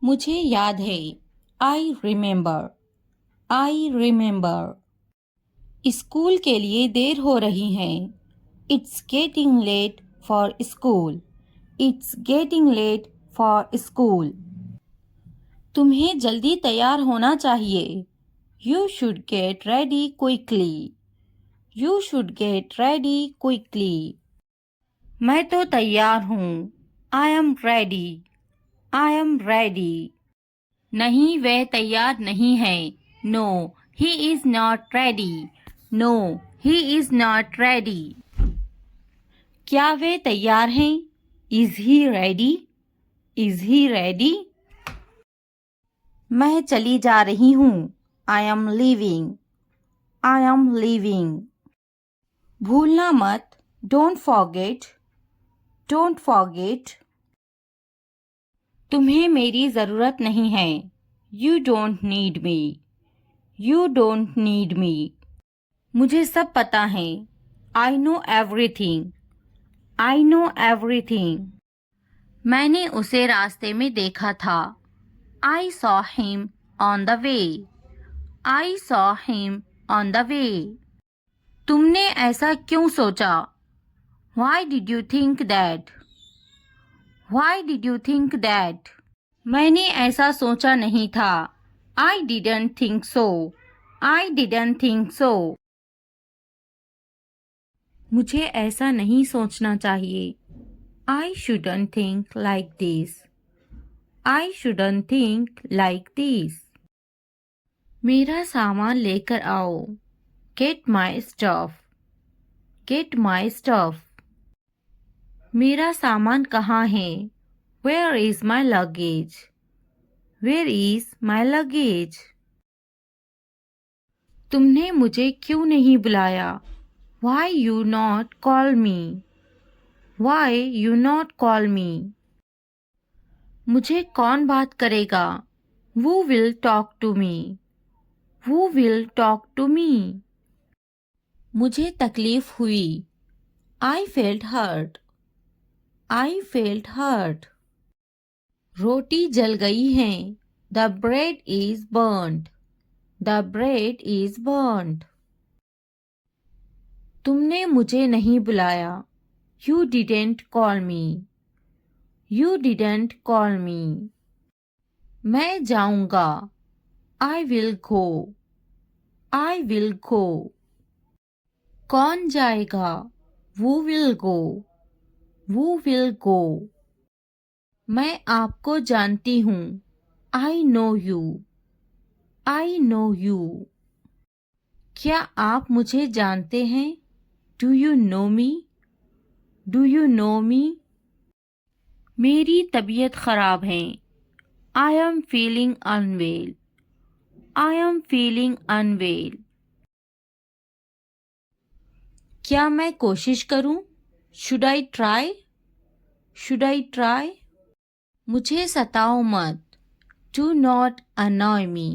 मुझे याद है। I remember. I remember. School के लिए देर हो रही है। It's getting late for school. It's getting late for school. तुम्हें जल्दी तैयार होना चाहिए। You should get ready quickly. You should get ready quickly. मैं तो तैयार हूँ। I am ready. I am ready. नहीं, वह तैयार नहीं है। No, he is not ready. No, he is not ready. क्या वे तैयार हैं? Is he ready? Is he ready? मैं चली जा रही हूँ। I am leaving. I am leaving. भूलना मत। Don't forget. Don't forget. तुम्हें मेरी ज़रूरत नहीं है। You don't need me. You don't need me. मुझे सब पता है। I know everything. I know everything. मैंने उसे रास्ते में देखा था। I saw him on the way. I saw him on the way. तुमने ऐसा क्यों सोचा? Why did you think that? Why did you think that? मैंने ऐसा सोचा नहीं था। I didn't think so. I didn't think so. मुझे ऐसा नहीं सोचना चाहिए। I shouldn't think like this. I shouldn't think like this. मेरा सामान लेकर आओ। Get my stuff. Get my stuff. मेरा सामान कहाँ है? Where is my luggage? Where is my luggage? तुमने मुझे क्यों नहीं बुलाया? Why you not call me? Why you not call me? मुझे कौन बात करेगा? Who will talk to me? Who will talk to me? मुझे तकलीफ हुई। I felt hurt. I felt hurt. रोटी जल गई है। The bread is burnt. The bread is burnt. तुमने मुझे नहीं बुलाया। You didn't call me. You didn't call me. मैं जाऊंगा। I will go. I will go. कौन जाएगा? Who will go? Who will go? मैं आपको जानती हूँ। I know you. I know you. क्या आप मुझे जानते हैं? Do you know me? Do you know me? मेरी तबीयत खराब है। I am feeling unwell. I am feeling unwell. क्या मैं कोशिश करूं? Should I try? Should I try? मुझे सताओ मत। Do not annoy me.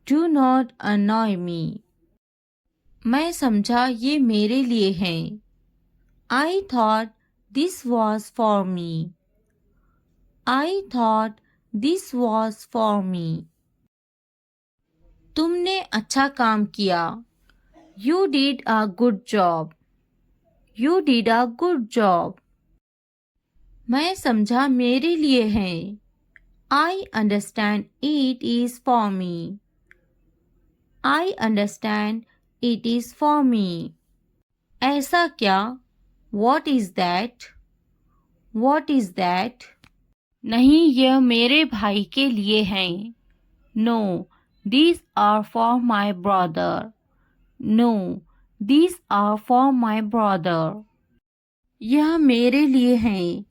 Do not annoy me. मैं समझा ये मेरे लिए है। I thought this was for me. I thought this was for me. तुमने अच्छा काम किया। You did a good job. You did a good job. मैं समझा मेरे लिए है। I understand it is for me. I understand it is for me. ऐसा क्या? What is that? What is that? नहीं, यह मेरे भाई के लिए हैं। No, these are for my brother. No, these are for my brother. यह मेरे लिए हैं।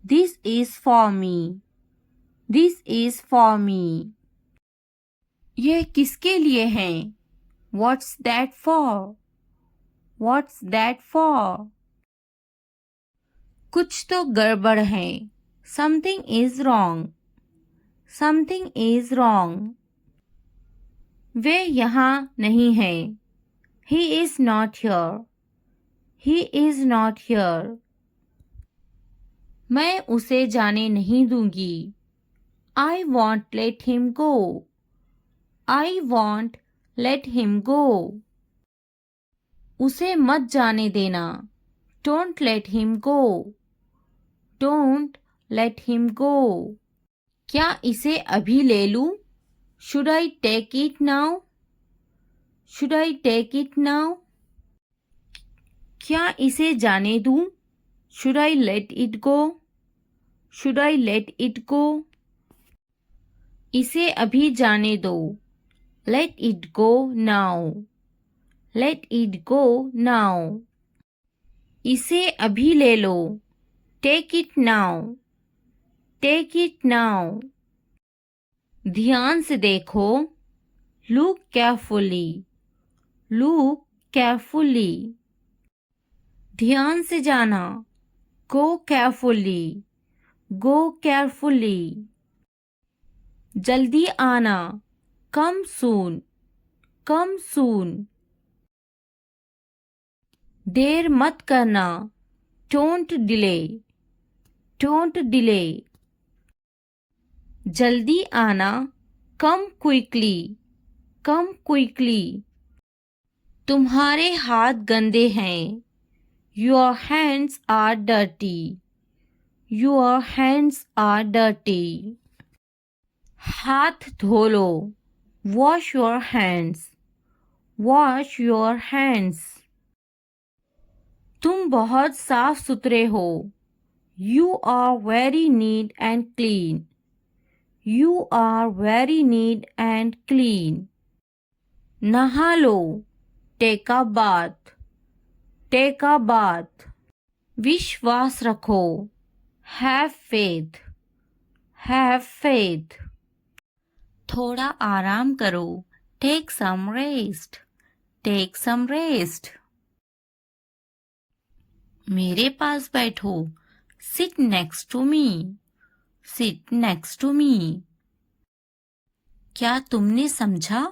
This is for me. This is for me. यह किसके लिए हैं? What's that for? What's that for? कुछ तो गड़बड़ है। Something is wrong. Something is wrong. वे यहाँ नहीं हैं। He is not here. He is not here. मैं उसे जाने नहीं दूंगी। I won't let him go. I won't let him go. उसे मत जाने देना. Don't let him go. Don't let him go. क्या इसे अभी ले लूं? Should I take it now? Should I take it now? क्या इसे जाने दूं? Should I let it go? Should I let it go? इसे अभी जाने दो. Let it go now. Let it go now. इसे अभी ले लो. Take it now. Take it now. ध्यान से देखो. Look carefully. Look carefully. ध्यान से जाना. Go carefully. Go carefully. जल्दी आना. Come soon. Come soon. देर मत करना. Don't delay. Don't delay. जल्दी आना. Come quickly. Come quickly. तुम्हारे हाथ गंदे हैं. Your hands are dirty. Your hands are dirty. हाथ धो लो. Wash your hands. Wash your hands. तुम बहुत साफ सुथरे हो. You are very neat and clean. You are very neat and clean. नहा लो. Take a bath. Take a bath. विश्वास रखो. Have faith. Have faith. थोड़ा आराम करो. Take some rest. Take some rest. मेरे पास बैठो. Sit next to me. Sit next to me. क्या तुमने समझा?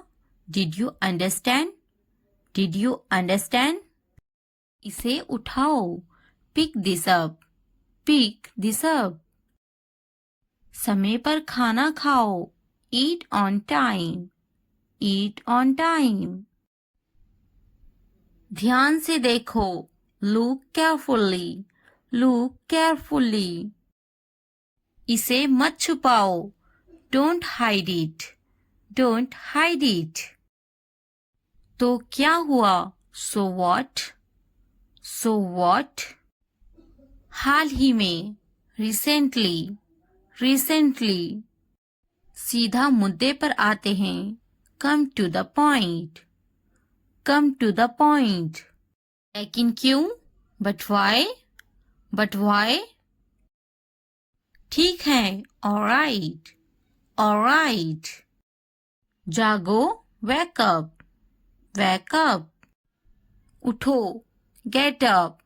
Did you understand? Did you understand? इसे उठाओ. Pick this up. Pick this up. समय पर खाना खाओ. Eat on time. Eat on time. ध्यान से देखो. Look carefully. Look carefully. इसे मत छुपाओ. Don't hide it. Don't hide it. तो क्या हुआ? So what? So what? हाल ही में. Recently. Recently. सीधा मुद्दे पर आते हैं. Come to the point. Come to the point. लेकिन क्यों? But why? But why? ठीक है. All right. All right. जागो. Wake up. Wake up. उठो. Get up.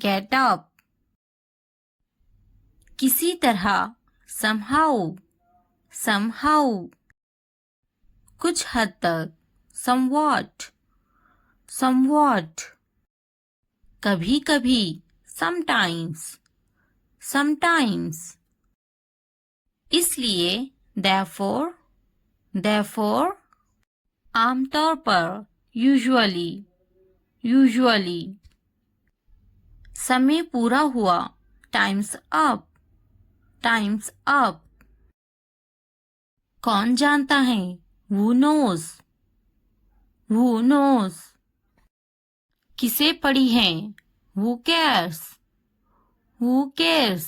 Get up. किसी तरह. Somehow. Somehow. कुछ हद तक. Somewhat. Somewhat. कभी कभी. Sometimes. Sometimes. इसलिए. Therefore. Therefore. आमतौर पर. Usually. Usually. समय पूरा हुआ. Time's up. Time's up. कौन जानता है? Who knows? Who knows? किसे पड़ी है? Who cares? Who cares?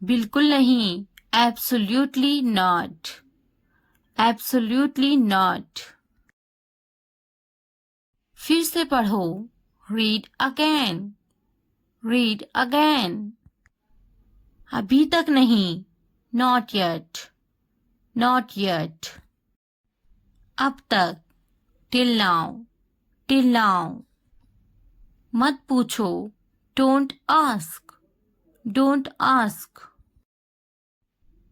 बिल्कुल नहीं. Absolutely not. Absolutely not. फिर से पढ़ो. Read again. Read again. अभी तक नहीं. Not yet. Not yet. अब तक. Till now. Till now. मत पूछो. Don't ask. Don't ask.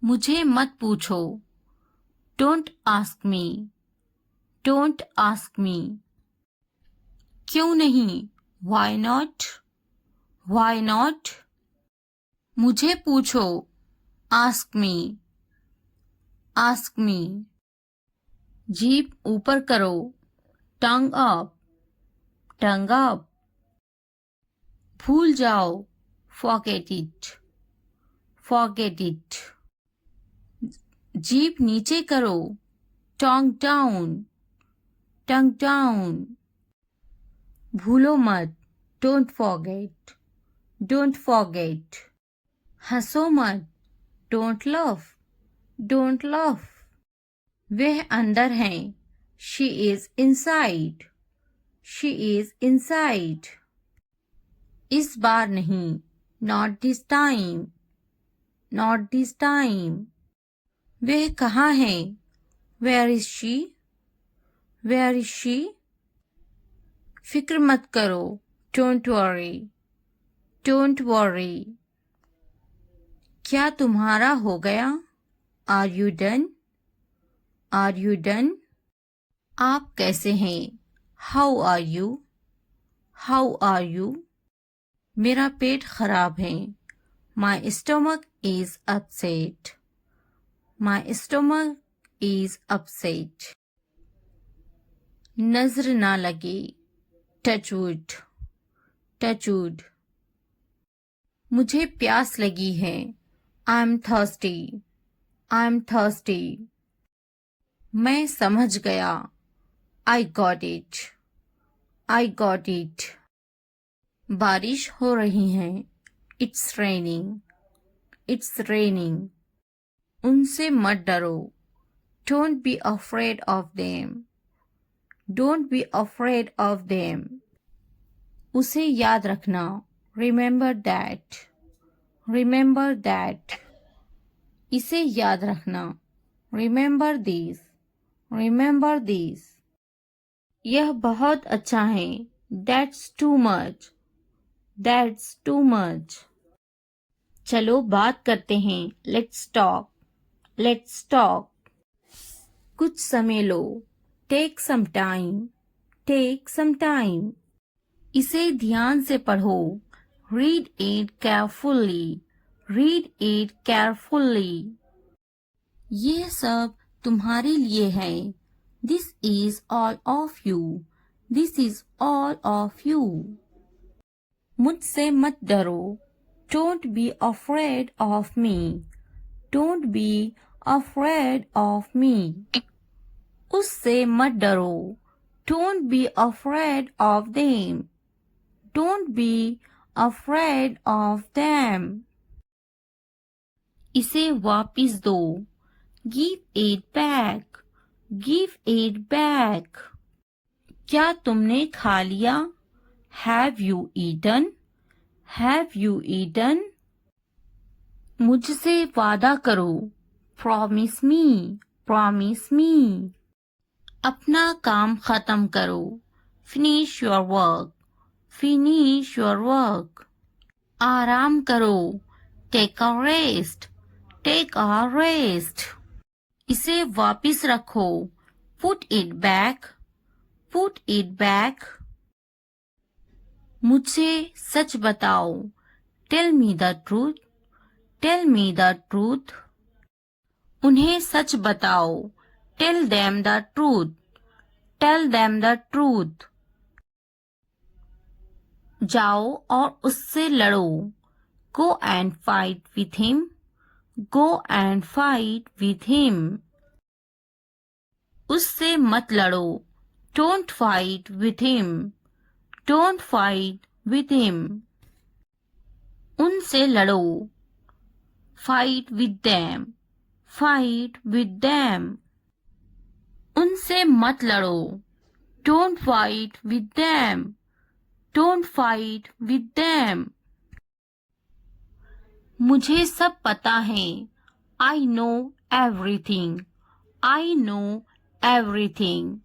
मुझे मत पूछो. Don't ask me. Don't ask me. क्यों नहीं? Why not? Why not? मुझे पूछो. Ask me. Ask me. जीभ ऊपर करो, टंग अप, टंग अप। भूल जाओ, फॉरगेट इट, फॉरगेट इट। जीभ नीचे करो, टंग डाउन, टंग डाउन। भूलो मत, डोंट फॉरगेट, डोंट फॉरगेट। हंसो मत, डोंट लफ, डोंट लफ। वह अंदर है, she is inside, she is inside. इस बार नहीं, not this time, not this time. वह कहाँ है, where is she, where is she. फिक्र मत करो, डोंट वरी, डोंट वरी। क्या तुम्हारा हो गया, are you done, are you done. आप कैसे हैं, how are you, how are you. मेरा पेट खराब है, my stomach is upset, my stomach is upset. नजर ना लगे, टच वुड, टच वुड। मुझे प्यास लगी है, I am thirsty, I am thirsty. मैं समझ गया, I got it, I got it. बारिश हो रही है, इट्स रेनिंग, इट्स रेनिंग। उनसे मत डरो, don't be afraid of them, don't be afraid of them. उसे याद रखना, रिमेंबर दैट, रिमेंबर दैट। इसे याद रखना, रिमेंबर दिस, रिमेंबर दिस। यह बहुत अच्छा है, that's too much, that's too much. चलो बात करते हैं, लेट्स टॉक, लेट्स टॉक। कुछ समय लो, take some time, take some time. इसे ध्यान से पढ़ो, read it carefully, read it carefully. ये सब तुम्हारे लिए है, this is all of you, this is all of you. मुझसे मत डरो, don't be afraid of me, don't be afraid of me. उससे मत डरो, don't be afraid of them, don't be afraid of them. इसे वापिस दो, give it back, give it back. क्या तुमने खा लिया, have you eaten, have you eaten. मुझसे वादा करो, प्रॉमिस मी, प्रॉमिस मी। अपना काम खत्म करो, finish your work, finish your work. आराम करो, take a rest, take a rest. इसे वापिस रखो, put it back, put it back. मुझसे सच बताओ, tell me the truth, tell me the truth. उन्हें सच बताओ, tell them the truth, tell them the truth. जाओ और उससे लड़ो, go and fight with him, go and fight with him. उससे मत लड़ो, don't fight with him, don't fight with him. उनसे लड़ो, fight with them, fight with them. उनसे मत लड़ो, don't fight with them, don't fight with them. मुझे सब पता है, I know everything, I know everything.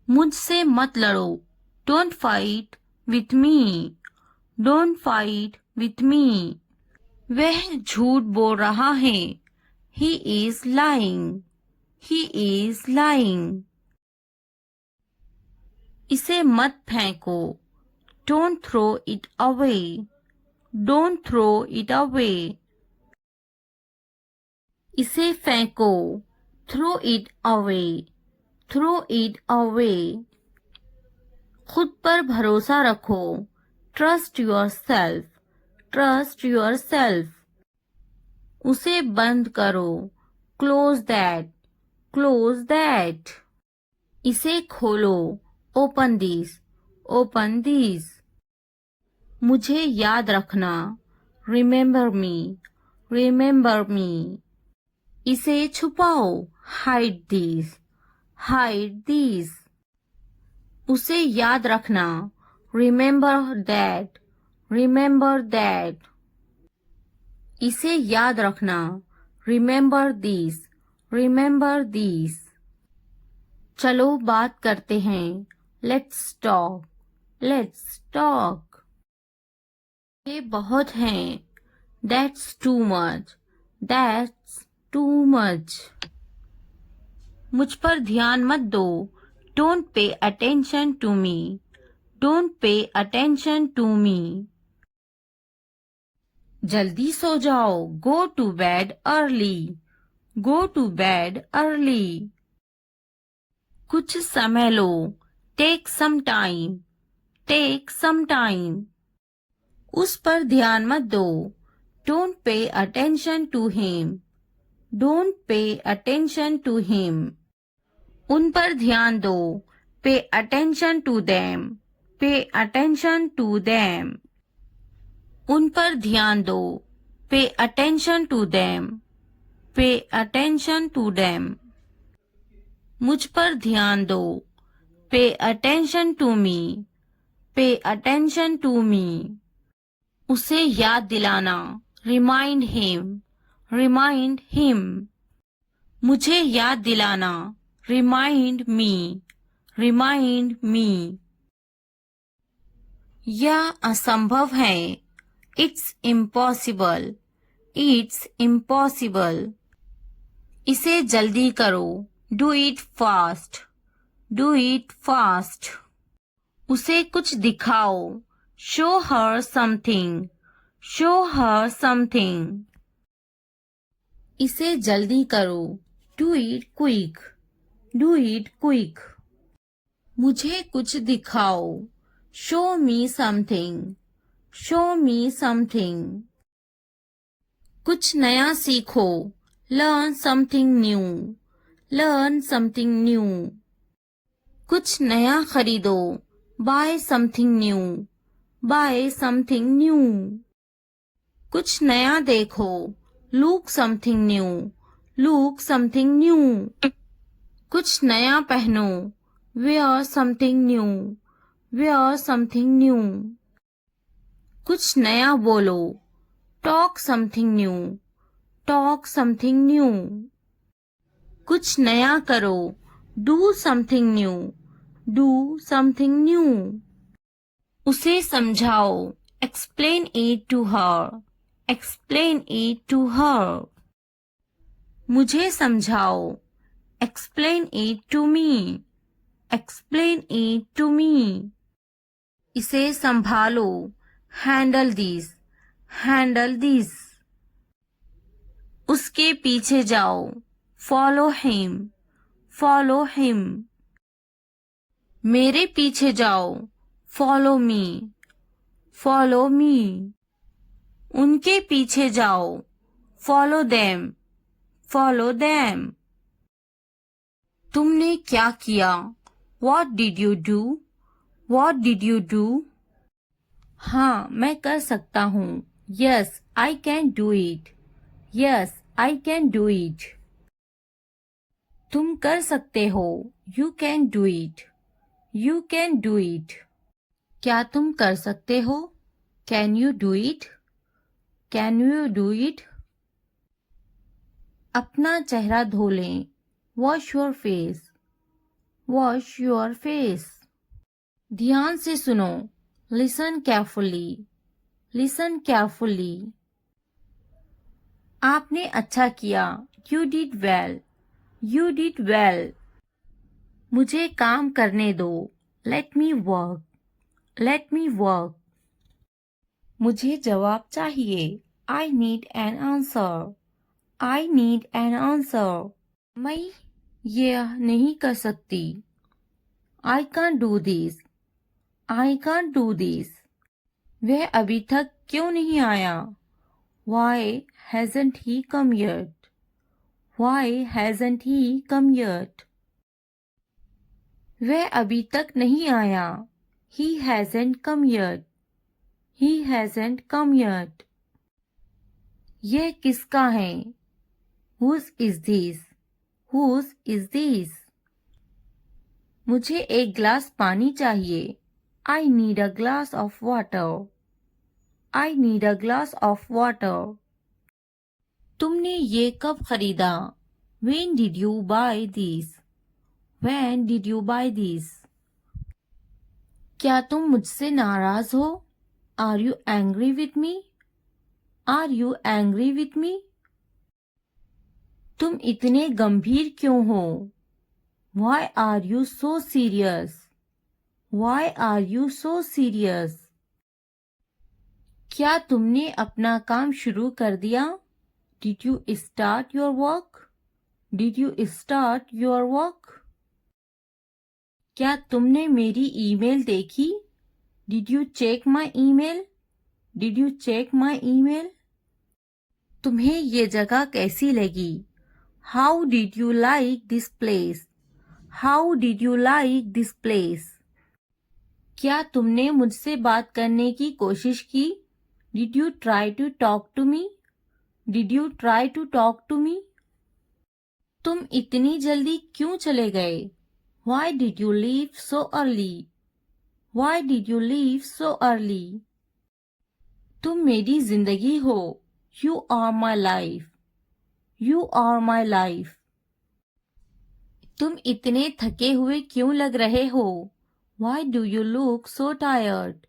मुझसे मत लड़ो, don't fight with me, don't fight with me. वह झूठ बोल रहा है, he is lying, he is lying. इसे मत फेंको, don't throw it away, don't throw it away. इसे फेंको, throw it away, throw it away. खुद पर भरोसा रखो, trust yourself, trust yourself. उसे बंद करो, क्लोज दैट, क्लोज दैट। इसे खोलो, ओपन दिस, ओपन दिस। मुझे याद रखना, रिमेम्बर मी, रिमेम्बर मी। इसे छुपाओ, हाइड दिस, हाइड दिस। उसे याद रखना, रिमेम्बर दैट, रिमेम्बर दैट। इसे याद रखना, रिमेम्बर दिस, रिमेम्बर दिस। चलो बात करते हैं, लेट्स टॉक, लेट्स टॉक। ये बहुत हैं, that's too much, that's too much. मुझ पर ध्यान मत दो, don't pay attention to me, don't pay attention to me. जल्दी सो जाओ, go to bed early, go to bed early. कुछ समय लो, take some time, take some time. उस पर ध्यान मत दो, don't pay attention to him, don't pay attention to him. उन पर ध्यान दो, pay attention to them, pay attention to them. उन पर ध्यान दो, pay attention to them, pay attention to them. मुझ पर ध्यान दो, पे अटेंशन टू मी, पे अटेंशन टू मी। उसे याद दिलाना, रिमाइंड हिम, रिमाइंड हिम। मुझे याद दिलाना, रिमाइंड मी, रिमाइंड मी। यह असंभव है, इट्स इम्पॉसिबल, इट्स इम्पॉसिबल। इसे जल्दी करो, do it fast, do it fast. उसे कुछ दिखाओ, show her something, show her something. इसे जल्दी करो, do it quick, do it quick. मुझे कुछ दिखाओ, show me something, show me something. कुछ नया सीखो, learn something new, learn something new. कुछ नया खरीदो, buy something new, buy something new. कुछ नया देखो, look something new, look something new. कुछ नया पहनो, wear something new, where something new. कुछ नया बोलो, talk something new, talk something new. कुछ नया करो, do something new, do something new. उसे समझाओ, explain it to her, explain it to her. मुझे समझाओ, explain it to me, explain it to me. इसे संभालो, हैंडल दिस, हैंडल दिस। उसके पीछे जाओ, फॉलो हिम, फॉलो हिम। मेरे पीछे जाओ, फॉलो मी, फॉलो मी। उनके पीछे जाओ, फॉलो देम, फॉलो देम। तुमने क्या किया, what did you do, what did you do. हाँ, मैं कर सकता हूँ, yes I can do it, yes I can do it. तुम कर सकते हो, you can do it, you can do it. क्या तुम कर सकते हो, can you do it, can you do it. अपना चेहरा धो लें, wash your face, wash your face. ध्यान से सुनो, लिसन केयरफुली, लिसन केयरफुली। आपने अच्छा किया, you did well, you did well. मुझे काम करने दो, let me work, let me work. मुझे जवाब चाहिए, I need an answer, I need an answer. मैं यह नहीं कर सकती. I can't do this. I can't do this. वह अभी तक क्यों नहीं आया? Why hasn't he come yet? Why hasn't he come yet? वह अभी तक नहीं आया. He hasn't come yet. He hasn't come yet. यह किसका है? Whose is this? Whose is this? मुझे एक ग्लास पानी चाहिए. I need a glass of water. I need a glass of water. तुमने ये कब खरीदा? When did you buy this? When did you buy this? क्या तुम मुझसे नाराज हो? Are you angry with me? Are you angry with me? तुम इतने गंभीर क्यों हो? Why are you so serious? Why are you so serious? क्या तुमने अपना काम शुरू कर दिया? Did you start your work? Did you start your work? क्या तुमने मेरी ईमेल देखी? Did you check my email? Did you check my email? तुम्हें ये जगह कैसी लगी? How did you like this place? How did you like this place? क्या तुमने मुझसे बात करने की कोशिश की? Did you try to talk to me? Did you try to talk to me? तुम इतनी जल्दी क्यों चले गए? Why did you leave so early? Why did you leave so early? तुम मेरी जिंदगी हो. You are my life. You are my life. तुम इतने थके हुए क्यों लग रहे हो? Why do you look so tired?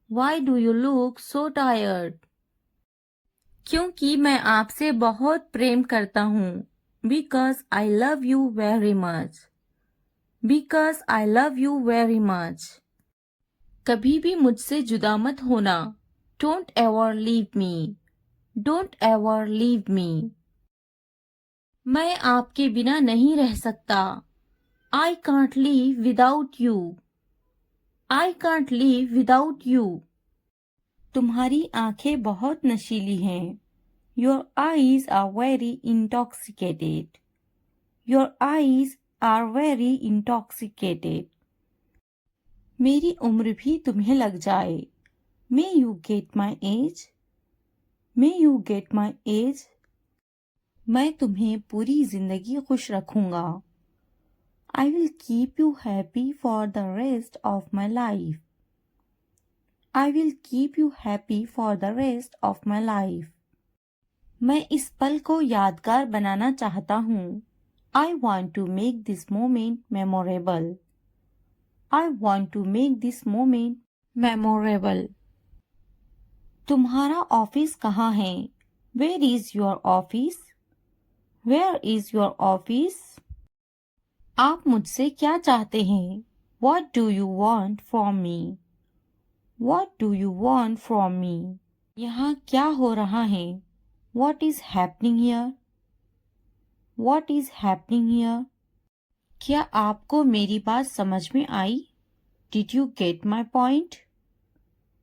Why do you look so tired? क्योंकि मैं आपसे बहुत प्रेम करता हूँ. Because I love you very much. Because I love you very much. कभी भी मुझसे जुदा मत होना. Don't ever leave me. Don't ever leave me. मैं आपके बिना नहीं रह सकता. I can't live without you. I can't live without you. तुम्हारी आंखें बहुत नशीली हैं. Your eyes are very intoxicated. Your eyes are very intoxicated. मेरी उम्र भी तुम्हें लग जाए. May you get my age? May you get my age? मैं तुम्हें पूरी जिंदगी खुश रखूंगा. I will keep you happy for the rest of my life. I will keep you happy for the rest of my life. मैं इस पल को यादगार बनाना चाहता हूँ. I want to make this moment memorable. I want to make this moment memorable. तुम्हारा office कहाँ है? Where is your office? Where is your office? आप मुझसे क्या चाहते हैं? What do you want from me? What do you want from me? यहाँ क्या हो रहा है? What is happening here? What is happening here? क्या आपको मेरी बात समझ में आई? Did you get my point?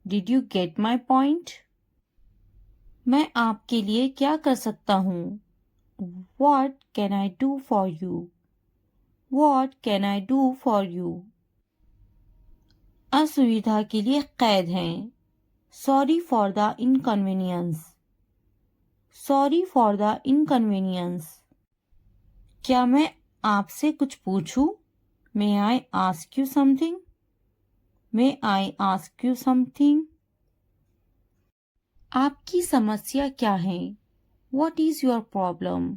Did you get my point? मैं आपके लिए क्या कर सकता हूँ? What can I do for you? What can I do for you? असुविधा के लिए कैद हैं. Sorry for the inconvenience. Sorry for the inconvenience. क्या मैं आपसे कुछ पूछूं? May I ask you something? May I ask you something? आपकी समस्या क्या है? What is your problem?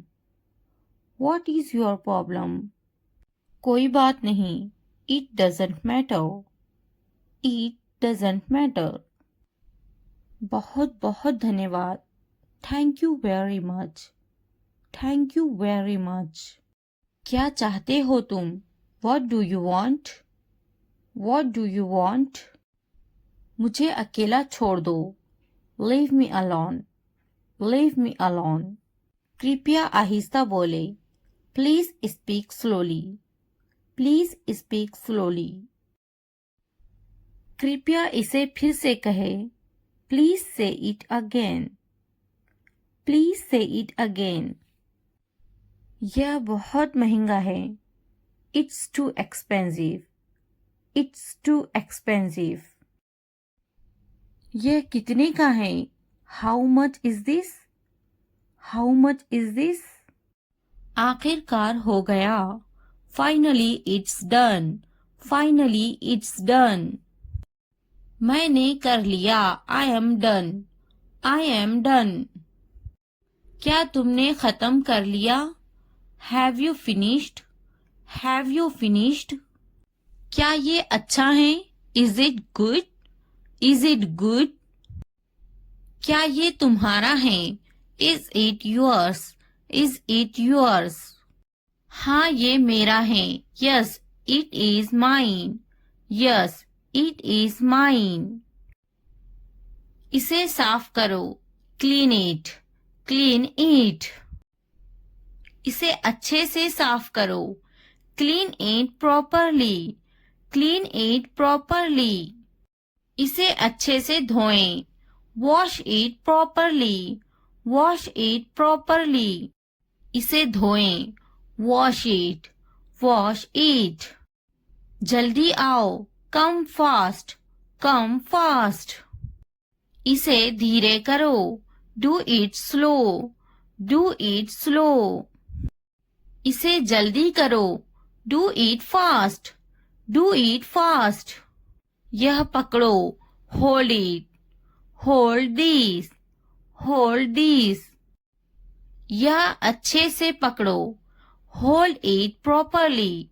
What is your problem? कोई बात नहीं. It doesn't matter. It doesn't matter. बहुत बहुत धन्यवाद. Thank you very much. Thank you very much. क्या चाहते हो तुम? What do you want? What do you want? मुझे अकेला छोड़ दो. Leave me alone. Leave me alone. कृपया आहिस्ता बोले। Please speak slowly. Please speak slowly. कृपया इसे फिर से कहे। प्लीज से इट अगेन। प्लीज से इट अगेन। यह बहुत महंगा है। It's too expensive. It's too expensive. यह कितने का है? How much is this? How much is this? आखिरकार हो गया। Finally it's done. Finally it's done. मैंने कर लिया। I am done. I am done. क्या तुमने खत्म कर लिया? Have you finished? Have you finished? क्या ये अच्छा है? Is it good? Is it good? क्या ये तुम्हारा है? Is it yours? Is it yours? हाँ ये मेरा है। Yes it is mine. Yes it is mine. इसे साफ करो। Clean it. Clean it. इसे अच्छे से साफ करो। Clean it properly. Clean it properly. इसे अच्छे से धोएं। Wash it properly. Wash it properly. इसे धोएं। Wash it. Wash it. जल्दी आओ। Come fast. Come fast. इसे धीरे करो। Do it slow. Do it slow. इसे जल्दी करो। Do it fast. Do it fast. यह पकड़ो। Hold it. Hold this. Hold this. यह अच्छे से पकड़ो। Hold it properly.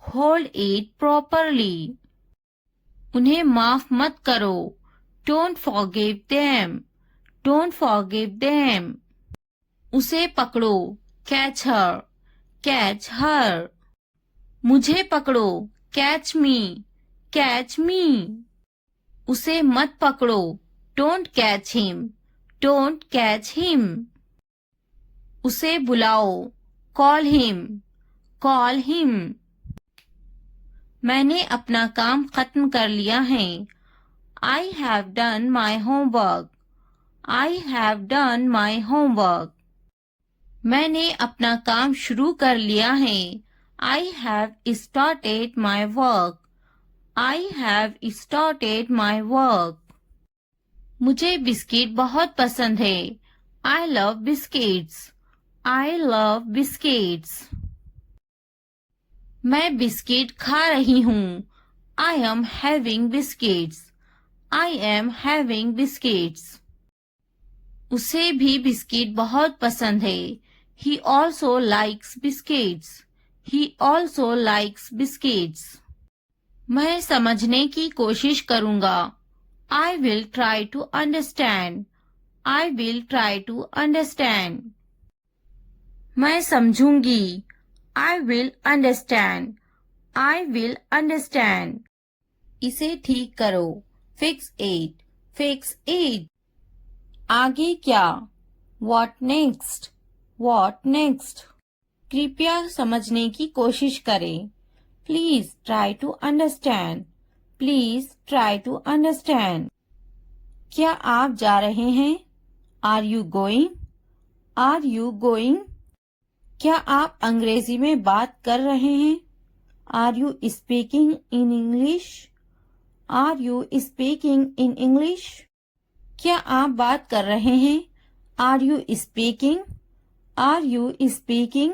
Hold it properly. उन्हें माफ मत करो। Don't forgive them. Don't forgive them. उसे पकड़ो। Catch her. Catch her. मुझे पकड़ो। कैच मी। कैच मी। उसे मत पकड़ो। Don't catch him. Don't catch him. उसे बुलाओ। Call him. Call him. मैंने अपना काम खत्म कर लिया है। I have done my homework. I have done my homework. मैंने अपना काम शुरू कर लिया है। I have started my work. I have started my work. मुझे बिस्किट बहुत पसंद है। I love biscuits. I love biscuits. मैं बिस्किट खा रही हूँ। I am having biscuits. I am having biscuits. उसे भी बिस्किट बहुत पसंद है। He also likes biscuits. He also likes biscuits. मैं समझने की कोशिश करूंगा। I will try to understand. I will try to understand. मैं समझूंगी। I will understand. I will understand. इसे ठीक करो। Fix it. Fix it. आगे क्या? What next? What next? कृपया समझने की कोशिश करें। Please try to understand. Please try to understand. क्या आप जा रहे हैं? Are you going? Are you going? क्या आप अंग्रेजी में बात कर रहे हैं? Are you speaking in English? Are you speaking in English? क्या आप बात कर रहे हैं? Are you speaking? Are you speaking?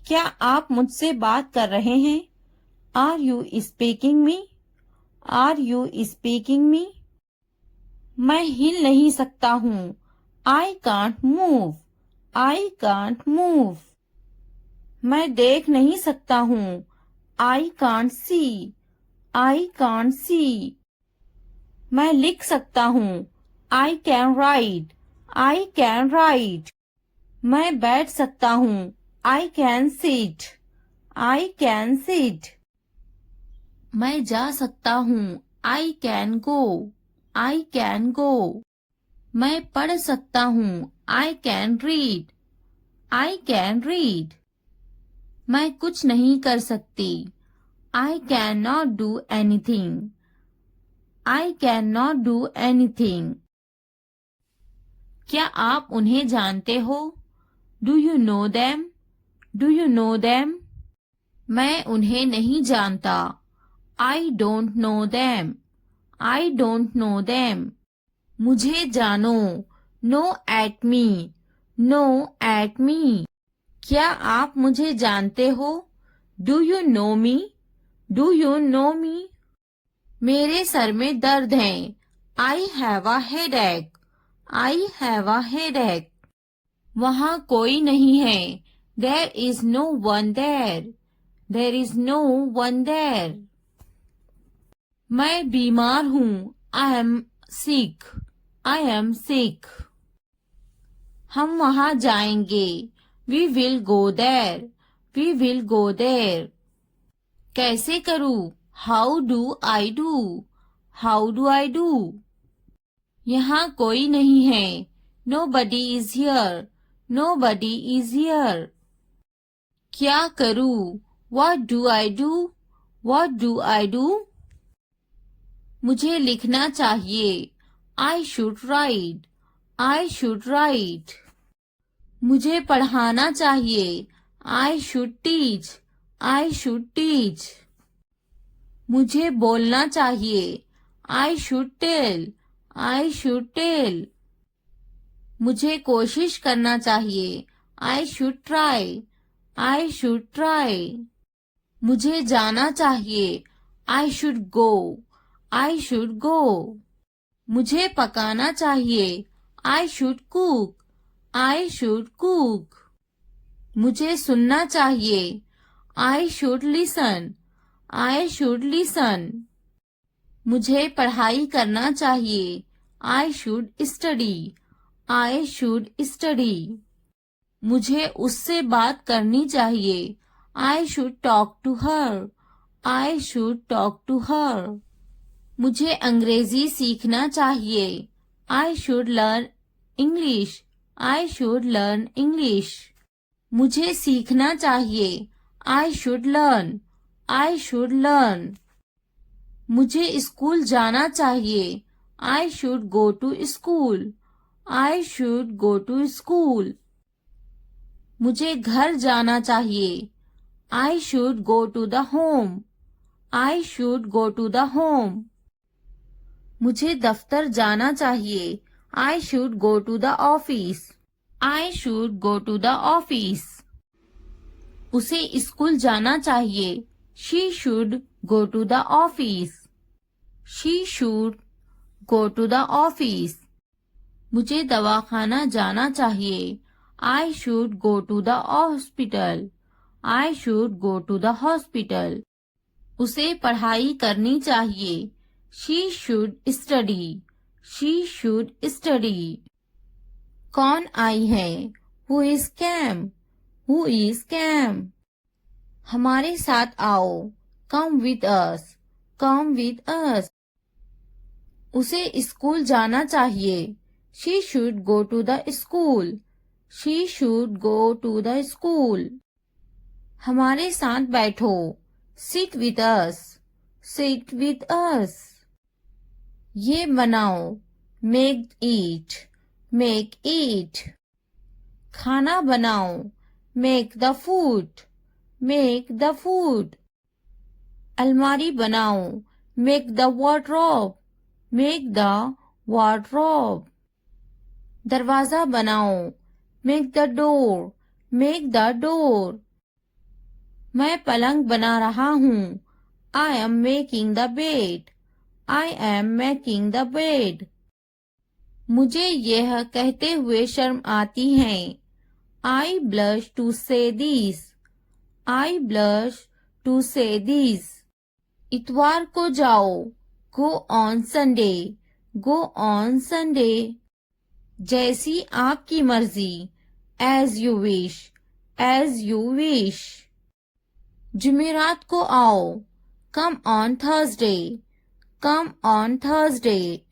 क्या आप मुझसे बात कर रहे हैं? Are you speaking me? Are you speaking me? मैं हिल नहीं सकता हूँ। I can't move. I can't move. मैं देख नहीं सकता हूँ। I can't see. I can't see. मैं लिख सकता हूँ। I can write. I can write. मैं बैठ सकता हूँ। I can sit. I can sit. मैं जा सकता हूँ। I can go. I can go. मैं पढ़ सकता हूँ। I can read. I can read. मैं कुछ नहीं कर सकती. I cannot do anything. I cannot do anything. क्या आप उन्हें जानते हो? Do you know them? Do you know them? मैं उन्हें नहीं जानता. I don't know them. I don't know them. मुझे जानो. No at me. No at me. क्या आप मुझे जानते हो? Do you know me? Do you know me? मेरे सर में दर्द है. I have a headache. I have a headache. वहाँ कोई नहीं है. There is no one there. There is no one there. मैं बीमार हूँ. I am sick. I am sick. हम वहाँ जाएंगे. We will go there. We will go there. कैसे करूँ? How do I do? How do I do? यहाँ कोई नहीं है. Nobody is here. Nobody is here. क्या करूँ? What do I do? What do I do? मुझे लिखना चाहिए. I should write. I should write. मुझे पढ़ाना चाहिए. I should teach. I should teach. मुझे बोलना चाहिए. I should tell. I should tell. मुझे कोशिश करना चाहिए. I should try. I should try. मुझे जाना चाहिए. I should go. I should go. मुझे पकाना चाहिए. I should cook. I should cook. मुझे सुनना चाहिए. I should listen. I should listen. मुझे पढ़ाई करना चाहिए. I should study. I should study. मुझे उससे बात करनी चाहिए. I should talk to her. I should talk to her. मुझे अंग्रेजी सीखना चाहिए. I should learn English. I should learn English. मुझे सीखना चाहिए. I should learn. I should learn. मुझे स्कूल जाना चाहिए. I should go to school. I should go to school. मुझे घर जाना चाहिए. I should go to the home. I should go to the home. मुझे दफ्तर जाना चाहिए. I should go to the office. I should go to the office. उसे school जाना चाहिए. She should go to the office. She should go to the office. मुझे दवाखाना जाना चाहिए. I should go to the hospital. I should go to the hospital. उसे पढ़ाई करनी चाहिए. She should study. She should study. कौन आई है? Who is came? Who is came? हमारे साथ आओ. Come with us. Come with us. उसे स्कूल जाना चाहिए. She should go to the school. She should go to the school. हमारे साथ बैठो. Sit with us. Sit with us. ये बनाओ. Make it. Make it. खाना बनाओ. Make the food. Make the food. अलमारी बनाओ. Make the wardrobe. Make the wardrobe. दरवाजा बनाओ. Make the door. Make the door. मैं पलंग बना रहा हूँ. I am making the bed. I am making the bed. मुझे यह कहते हुए शर्म आती है. I blush to say this. I blush to say this. इतवार को जाओ. Go on Sunday. Go on Sunday. जैसी आपकी मर्जी. As you wish. As you wish. जुमेरात को आओ. Come on Thursday. Come on Thursday.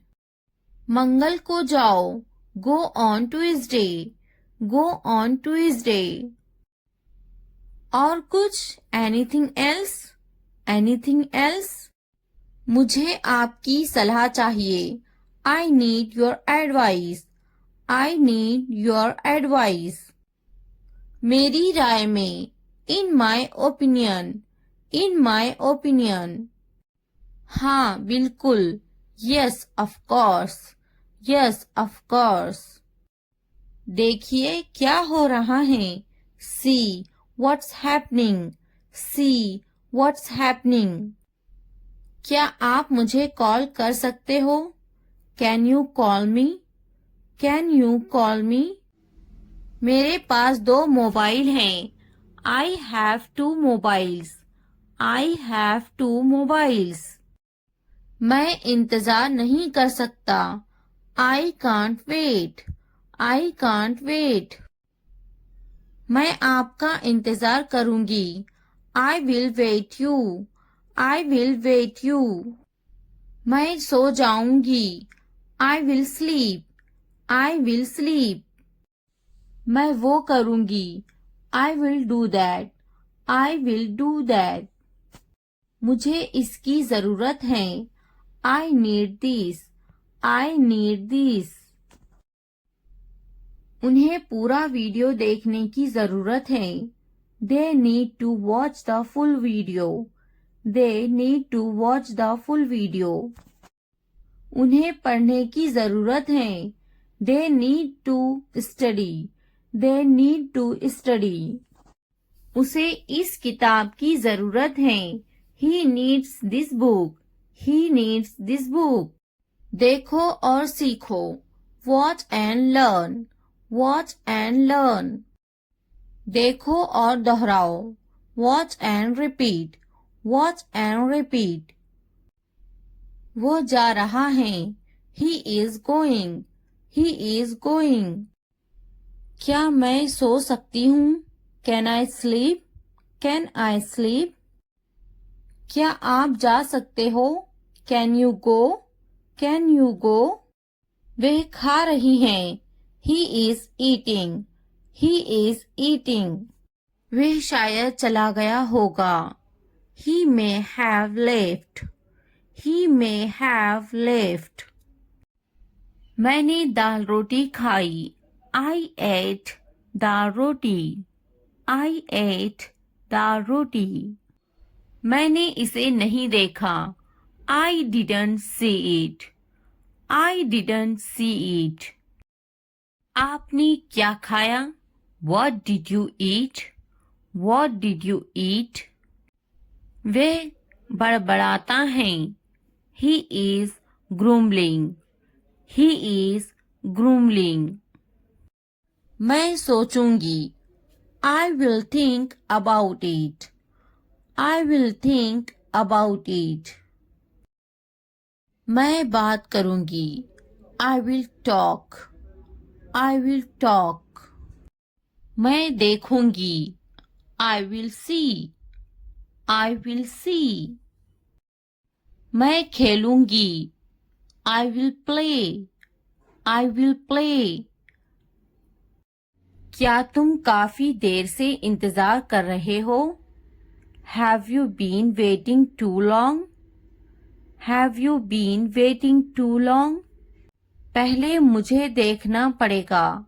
मंगल को जाओ. Go on Tuesday. Go on Tuesday. और कुछ? Anything else? Anything else? मुझे आपकी सलाह चाहिए. I need your advice. I need your advice. मेरी राय में. In my opinion. In my opinion. हाँ बिल्कुल. Yes of course. Yes of course. देखिए क्या हो रहा है. See what's happening. See what's happening. क्या आप मुझे कॉल कर सकते हो? Can you call me? Can you call me? मेरे पास 2 मोबाइल हैं. I have 2 mobiles. I have 2 mobiles. मैं इंतजार नहीं कर सकता. I can't wait. I can't wait. मैं आपका इंतजार करूंगी. I will wait you. I will wait you. मैं सो जाऊंगी. I will sleep. I will sleep. मैं वो करूंगी. I will do that. I will do that. मुझे इसकी जरूरत है. I need this. I need this. उन्हें पूरा वीडियो देखने की जरूरत है. They need to watch the full video. They need to watch the full video. उन्हें पढ़ने की जरूरत है. They need to study. They need to study. उसे इस किताब की जरूरत है. He needs this book. He needs this book. देखो और सीखो. Watch and learn. Watch and learn. देखो और दोहराओ. Watch and repeat. Watch and repeat. वो जा रहा है. He is going. He is going. क्या मैं सो सकती हूँ? Can I sleep? Can I sleep? क्या आप जा सकते हो? Can you go? Can you go? वे खा रही हैं. He is eating. He is eating. वह शायद चला गया होगा. He may have left. He may have left. मैंने दाल रोटी खाई. I ate dal roti. I ate dal roti. मैंने इसे नहीं देखा. I didn't see it. I didn't see it. आपने क्या खाया? What did you eat? What did you eat? वह बड़बड़ाता है. He is grumbling. He is grumbling. मैं सोचूंगी. I will think about it. I will think about it. मैं बात करूंगी. I will talk. I will talk. मैं देखूंगी. I will see. I will see. मैं खेलूंगी. I will play. I will play. क्या तुम काफी देर से इंतजार कर रहे हो? Have you been waiting too long? Have you been waiting too long? पहले मुझे देखना पड़ेगा.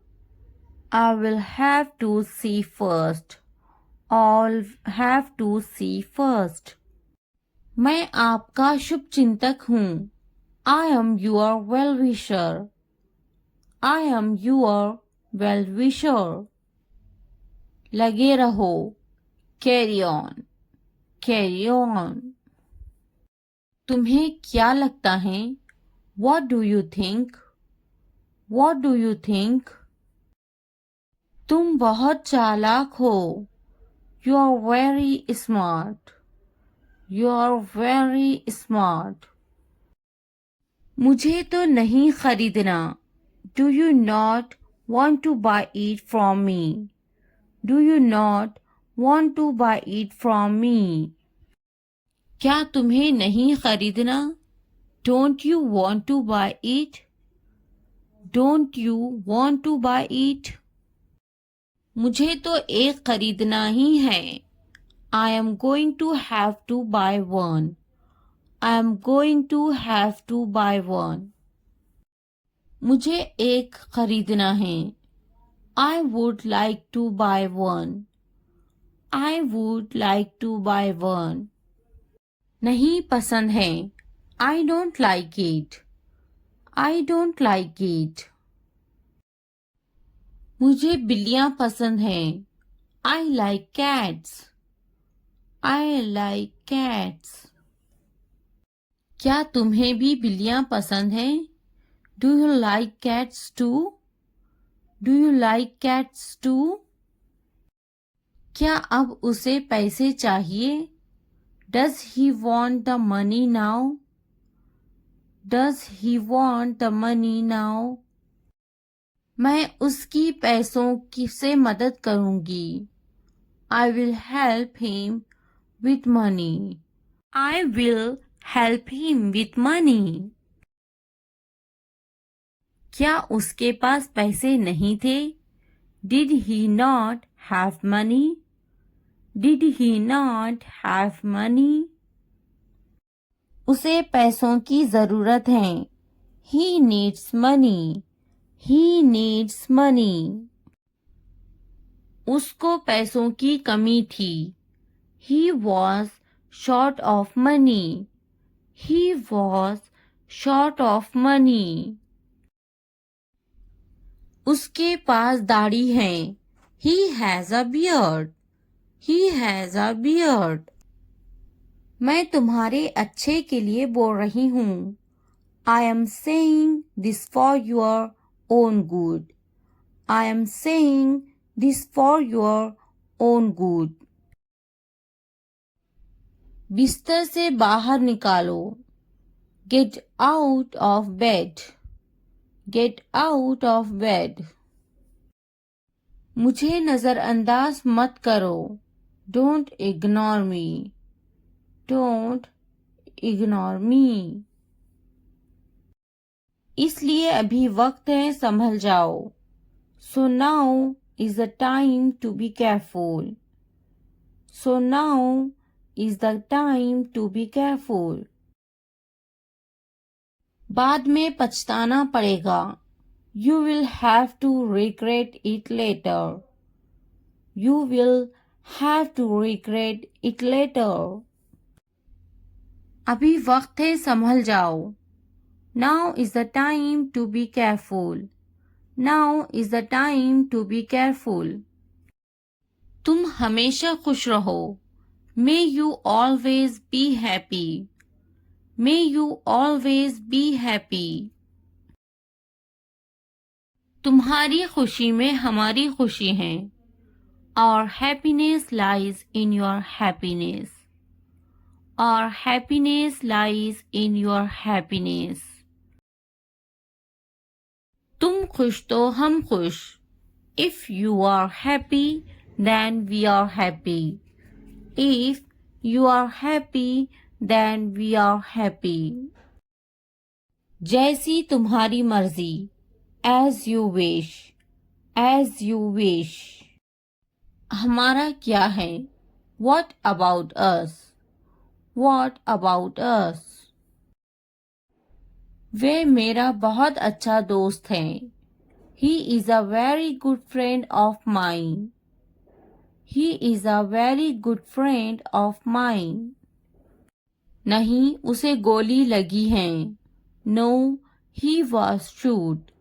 I will have to see first. I'll have to see first. मैं आपका शुभचिंतक हूँ. I am your well-wisher. I am your well-wisher. लगे रहो. Carry on. Carry on. तुम्हें क्या लगता है? What do you think? What do you think? तुम बहुत चालाक हो. You are very smart. You are very smart. मुझे तो नहीं खरीदना. Do you not want to buy it from me? Do you not want to buy it from me? क्या तुम्हें नहीं खरीदना? Don't you want to buy it? Don't you want to buy it? मुझे तो एक खरीदना ही है। I am going to have to buy one. I am going to have to buy one. मुझे एक खरीदना है। I would like to buy one. I would like to buy one. नहीं पसंद है। I don't like it. I don't like it. मुझे बिल्लियां पसंद हैं। I like cats. I like cats. क्या तुम्हें भी बिल्लियां पसंद हैं? Do you like cats too? Do you like cats too? क्या अब उसे पैसे चाहिए? Does he want the money now? Does he want the money now? मैं उसकी पैसों की से मदद करूंगी। I will help him with money. I will help him with money. क्या उसके पास पैसे नहीं थे? Did he not have money? Did he not have money? उसे पैसों की जरूरत है। He needs money. He needs money. उसको पैसों की कमी थी। He was short of money. He was short of money. उसके पास दाढ़ी है। He has a beard. He has a beard. मैं तुम्हारे अच्छे के लिए बोल रही हूँ। I am saying this for your own good. I am saying this for your own good. बिस्तर से बाहर निकालो। Get out of bed. Get out of bed. मुझे नजरअंदाज मत करो। Don't ignore me. Don't ignore me. इसलिए अभी वक्त है संभल जाओ। So now is the time to be careful. So now is the time to be careful. बाद में पछताना पड़ेगा। You will have to regret it later. You will have to regret it later. अभी वक्त है संभल जाओ। Now is the time to be careful. Now is the time to be careful. तुम हमेशा खुश रहो। May you always be happy. May you always be happy. तुम्हारी खुशी में हमारी खुशी है। Our happiness lies in your happiness. Our happiness lies in your happiness. तुम खुश तो हम खुश। If you are happy, then we are happy. If you are happy, then we are happy. जैसी तुम्हारी मर्जी। As you wish. As you wish. हमारा क्या है? What about us? What about us? वे मेरा बहुत अच्छा दोस्त है। He is a very good friend of mine. He is a very good friend of mine. नहीं, उसे गोली लगी है। No, he was shot.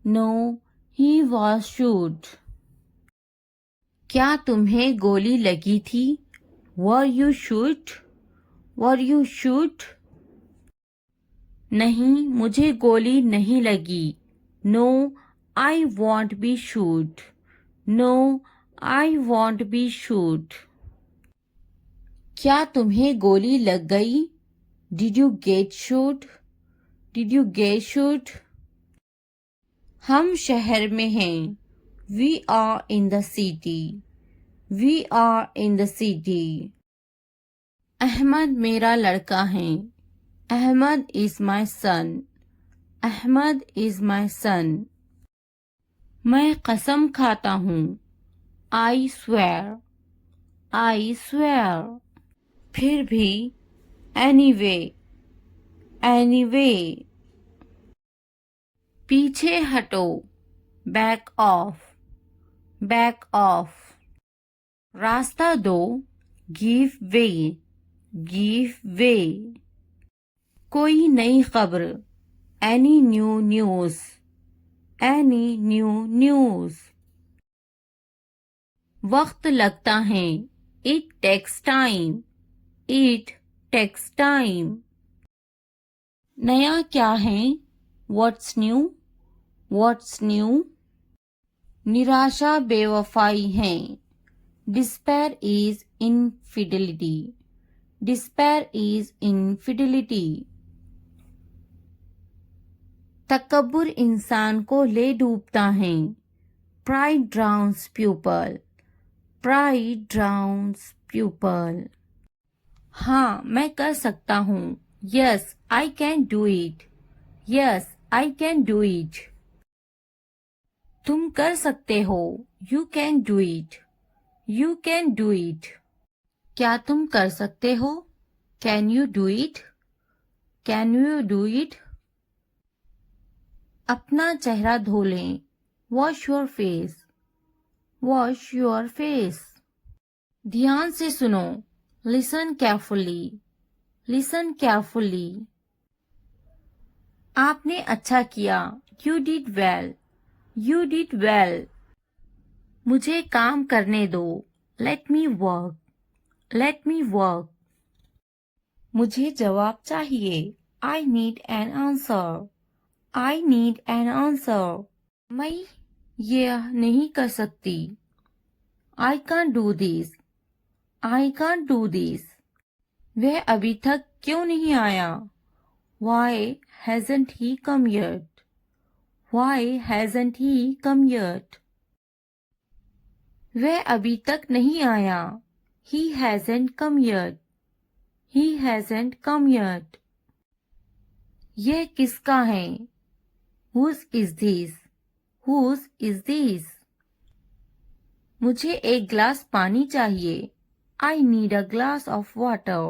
No, he was shot. क्या तुम्हें गोली लगी थी? Were you shot? Were you shot? नहीं, मुझे गोली नहीं लगी। No, I won't be shot. No, I won't be shot. क्या तुम्हें गोली लग गई? Did you get shot? Did you get shot? हम शहर में हैं। We are in the city. We are in the city. Ahmad मेरा लड़का है। Ahmad is my son. Ahmad is my son. मैं कसम खाता हूँ। I swear, I swear. फिर भी, एनीवे, एनीवे। पीछे हटो, बैक ऑफ, बैक ऑफ। रास्ता दो, गिव वे, गिव वे। कोई नई खबर, any new news, any new news. वक्त लगता है, it takes time, it takes time. नया क्या है, व्हाट्स न्यू, व्हाट्स न्यू। निराशा बेवफाई है, despair is infidelity, despair is infidelity. तकब्बुर इंसान को ले डूबता है, pride drowns people, pride drowns people. हाँ, मैं कर सकता हूँ, yes I can do it, yes I can do it. तुम कर सकते हो, you can do it, you can do it. क्या तुम कर सकते हो, can you do it, can you do it. अपना चेहरा धो लें, wash your face, wash your face. ध्यान से सुनो, लिसन केयरफुली, लिसन केयरफुली। आपने अच्छा किया, you did well, you did well. मुझे काम करने दो, let me work, let me work. मुझे जवाब चाहिए, I need an answer, I need an answer. मैं यह नहीं कर सकती, I can't do this, I can't do this. वह अभी तक क्यों नहीं आया, वाई हैजंट ही कम येट, वाई हैजंट ही कम येट। वह अभी तक नहीं आया, he hasn't come yet, he hasn't come yet। यह किसका है, whose is this, whose is this। मुझे एक ग्लास पानी चाहिए, I need a glass of water,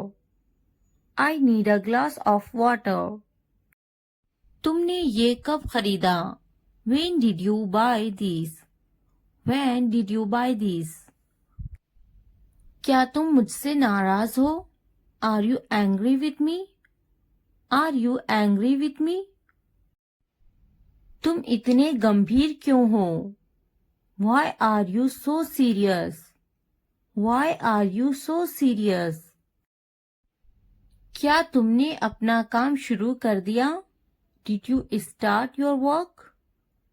I need a glass of water। तुमने ये कब खरीदा, when did you buy this, when did you buy this। क्या तुम मुझसे नाराज हो, are you angry with me, are you angry with me. तुम इतने गंभीर क्यों हो, why are you so serious, why are you so serious. क्या तुमने अपना काम शुरू कर दिया, did you start your work,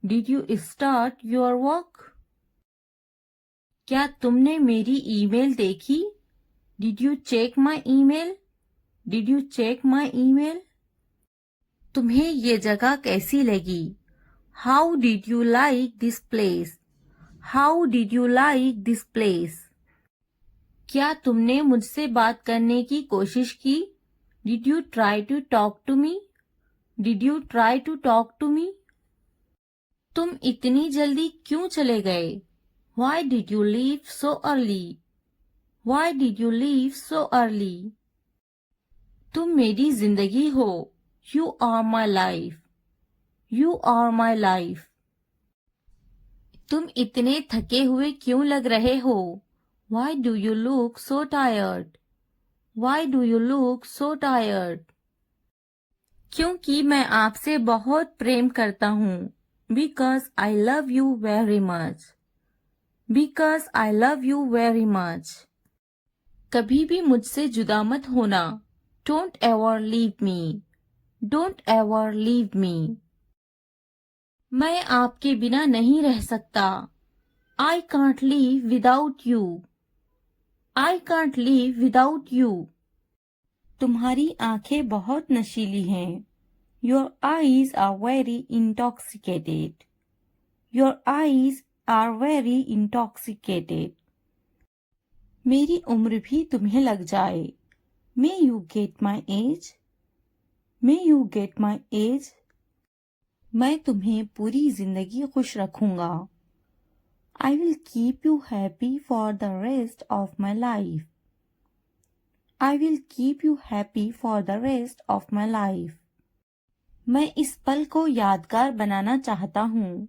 did you start your work. क्या तुमने मेरी ईमेल देखी, did you check my email, did you check my email. तुम्हें ये जगह कैसी लगी, how did you like this place, how did you like this place. क्या तुमने मुझसे बात करने की कोशिश की, did you try to talk to me, did you try to talk to me. तुम इतनी जल्दी क्यों चले गए, Why did you leave so early, Why did you leave so early। तुम मेरी जिंदगी हो, You are my life, You are my life। तुम इतने थके हुए क्यों लग रहे हो, Why do you look so tired, Why do you look so tired। क्योंकि मैं आपसे बहुत प्रेम करता हूँ, Because I love you very much, Because I love you very much। कभी भी मुझसे जुदा मत होना, Don't ever leave me, Don't ever leave me। मैं आपके बिना नहीं रह सकता, I can't live without you, I can't live without you। तुम्हारी आंखें बहुत नशीली हैं, Your eyes are very intoxicated, Your eyes are very intoxicated। मेरी उम्र भी तुम्हें लग जाए, May you get my age, May you get my age। मैं तुम्हें पूरी जिंदगी खुश रखूंगा। I will keep you happy for the rest of my life. I will keep you happy for the rest of my life. मैं इस पल को यादगार बनाना चाहता हूँ।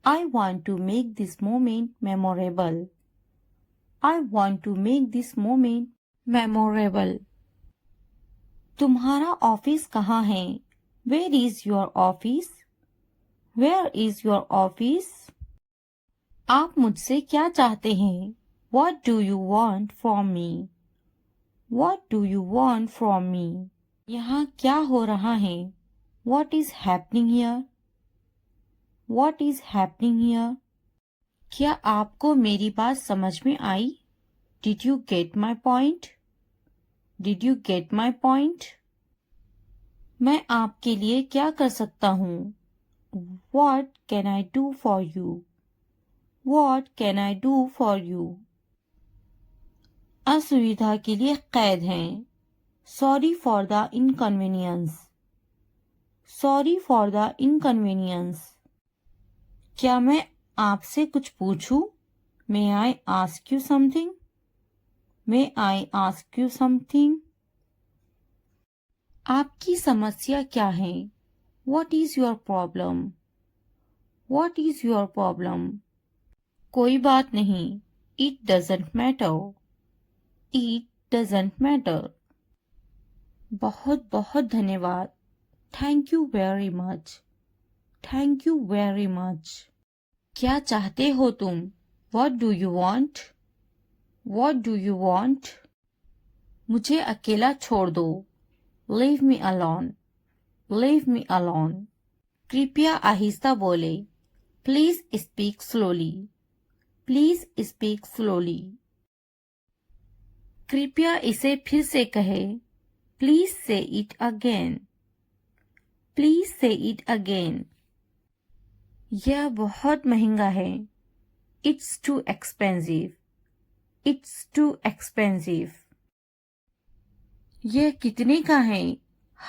I want to make this moment memorable. I want to make this moment memorable. तुम्हारा office कहाँ है? Where is your office? Where is your office? आप मुझसे क्या चाहते हैं? What do you want from me? What do you want from me? यहाँ क्या हो रहा है? What is happening here? What is happening here? क्या आपको मेरी बात समझ में आई? Did you get my point? Did you get my point? मैं आपके लिए क्या कर सकता हूँ? What can I do for you? What can I do for you? असुविधा के लिए कैद हैं। Sorry for the inconvenience. Sorry for the inconvenience. क्या मैं आपसे कुछ पूछूं? May I ask you something? May I ask you something? आपकी समस्या क्या है? What is your problem? What is your problem? कोई बात नहीं। It doesn't matter. It doesn't matter. बहुत बहुत धन्यवाद। Thank you very much. Thank you very much. क्या चाहते हो तुम? What do you want? What do you want? मुझे अकेला छोड़ दो। Leave me alone. Leave me alone. कृपया आहिस्ता बोले। Please speak slowly. Please speak slowly. कृपया इसे फिर से कहे। Please say it again. Please say it again. यह बहुत महंगा है। It's too expensive. It's too expensive. यह कितने का है?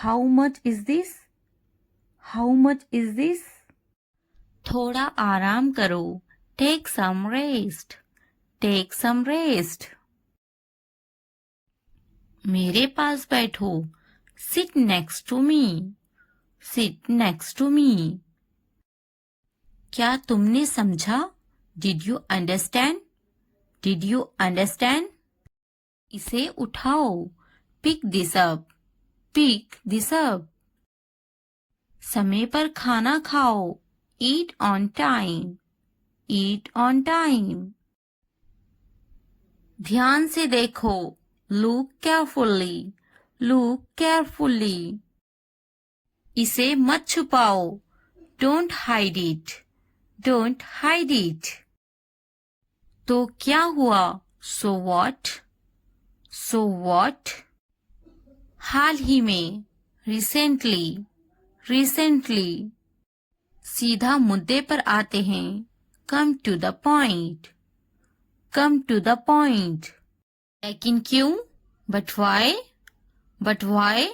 How much is this? How much is this? थोड़ा आराम करो। Take some rest. Take some rest. मेरे पास बैठो। Sit next to me. Sit next to me. क्या तुमने समझा? Did you understand? Did you understand? इसे उठाओ। Pick this up. Pick this up. समय पर खाना खाओ। Eat on time. Eat on time. ध्यान से देखो। Look carefully. Look carefully. इसे मत छुपाओ। Don't hide it. Don't hide it. तो क्या हुआ? So what? So what? हाल ही में। Recently. Recently. सीधा मुद्दे पर आते हैं। Come to the point. Come to the point. लेकिन क्यों? But why? But why?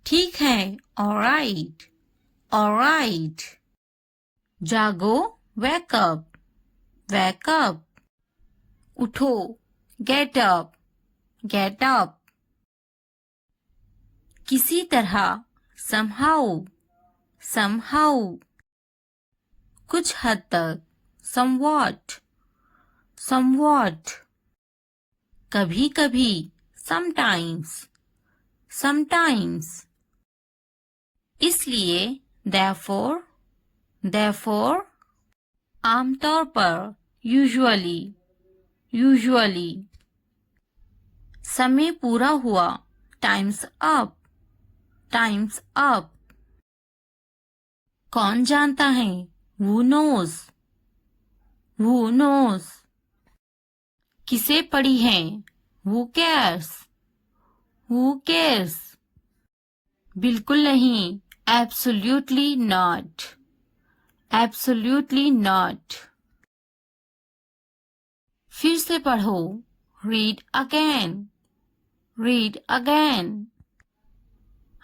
ठीक है। All right. All right. जागो। Wake up. Wake up. उठो। Get up. Get up. किसी तरह। Somehow. Somehow. कुछ हद तक। Somewhat. Somewhat. कभी कभी। Sometimes. Sometimes. इसलिए। Therefore. Therefore. आमतौर पर। Usually. Usually. समय पूरा हुआ। Time's up. Time's up. कौन जानता है? Who knows? Who knows? किसे पड़ी है? Who cares? Who cares? बिल्कुल नहीं। Absolutely not. Absolutely not. फिर से पढ़ो। Read again. Read again.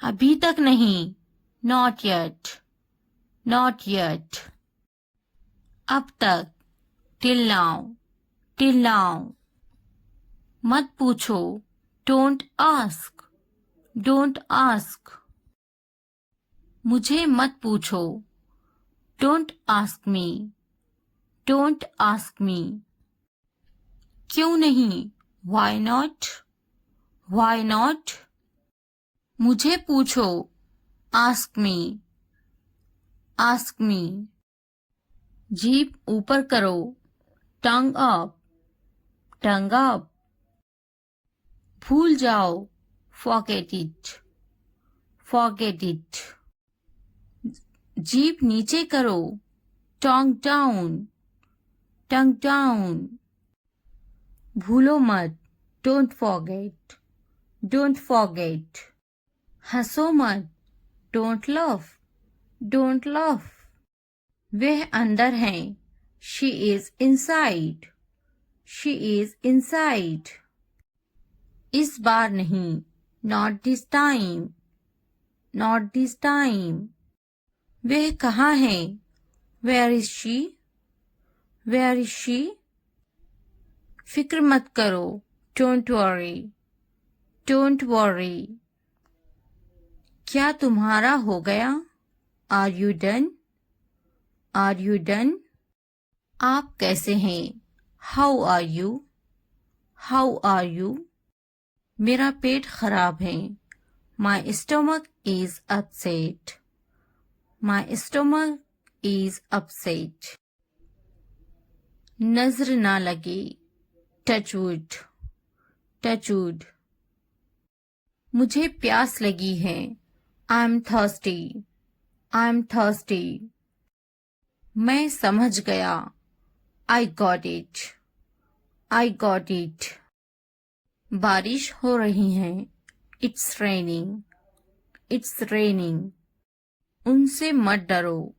अभी तक नहीं। Not yet. not yet. अब तक, till now, till now. मत पूछो, don't ask, don't ask. मुझे मत पूछो, don't ask me, don't ask me. क्यों नहीं, why not, why not. मुझे पूछो, ask me, ask me. जीभ ऊपर करो, tongue up, tongue up. भूल जाओ, forget it, forget it. जीभ नीचे करो, tongue down, tongue down. भूलो मत, don't forget, don't forget. हंसो मत, don't laugh, don't laugh. वह अंदर है, she is inside, she is inside. इस बार नहीं, not this time, not this time. वह कहाँ है, where is she, where is she. फिक्र मत करो, don't worry, don't worry. क्या तुम्हारा हो गया, are you done, are you done. आप कैसे हैं, how are you, how are you. मेरा पेट खराब है, my stomach is upset, my stomach is upset. नजर ना लगे, touch wood, touch wood. मुझे प्यास लगी है, I'm thirsty, I'm thirsty. मैं समझ गया, I got it, I got it. बारिश हो रही है, it's raining, it's raining. उनसे मत डरो,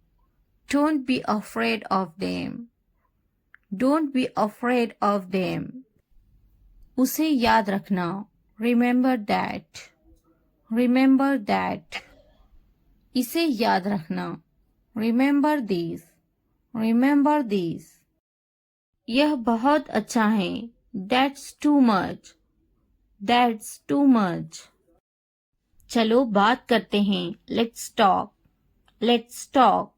don't be afraid of them, don't be afraid of them. उसे याद रखना, remember that, remember that. इसे याद रखना, remember this, remember this. यह बहुत अच्छा है, that's too much, that's too much. चलो बात करते हैं, let's talk, let's talk.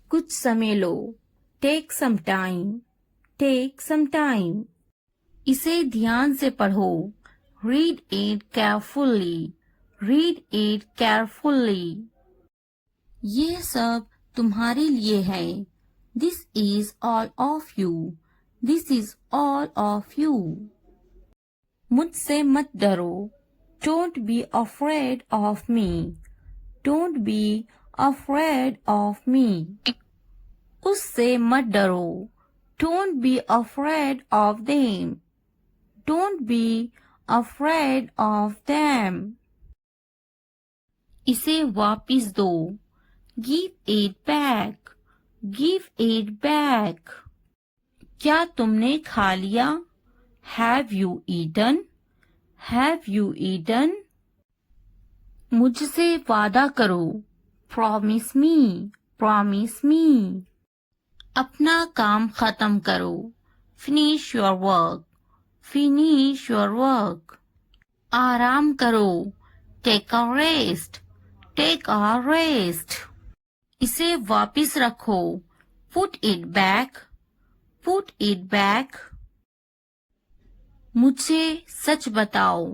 कुछ समय लो, take some time, take some time. इसे ध्यान से पढ़ो, read it carefully, read it carefully. ये सब तुम्हारे लिए है, this is all of you, this is all of you. मुझसे मत डरो, don't be afraid of me, don't be afraid of me. उससे मत डरो, don't be afraid of them, don't be afraid of them. इसे वापिस दो, give it back, give it back. क्या तुमने खा लिया, have you eaten, have you eaten. मुझसे वादा करो, promise me, promise me. अपना काम खत्म करो, finish your work, finish your work. आराम करो, take a rest, take a rest. इसे वापिस रखो, put it back, put it back. मुझसे सच बताओ,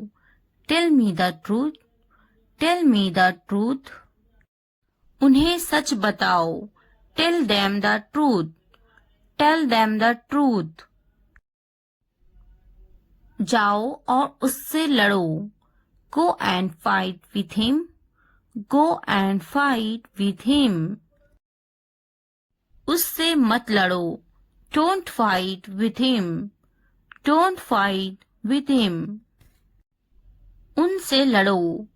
tell me the truth, tell me the truth. उन्हें सच बताओ, tell them the truth, tell them the truth. जाओ और उससे लड़ो, go and fight with him, go and fight with him. उससे मत लड़ो, don't fight with him, don't fight with him. उनसे लड़ो,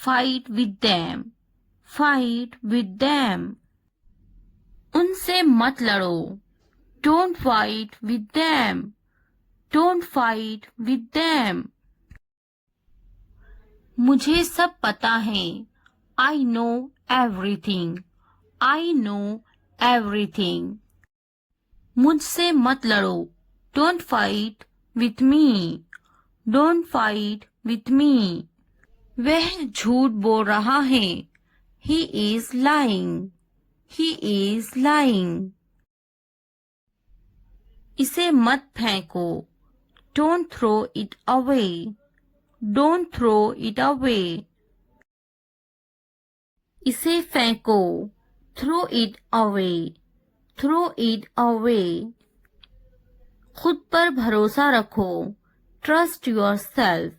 fight with them, fight with them. उनसे मत लड़ो, don't fight with them, don't fight with them. मुझे सब पता है, I know everything, I know everything. मुझसे मत लड़ो. Don't fight with me. Don't fight with me. वह झूठ बोल रहा है. He is lying. He is lying. इसे मत फेंको. Don't throw it away. Don't throw it away. इसे फेंको. Throw it away. Throw it away. खुद पर भरोसा रखो. Trust yourself.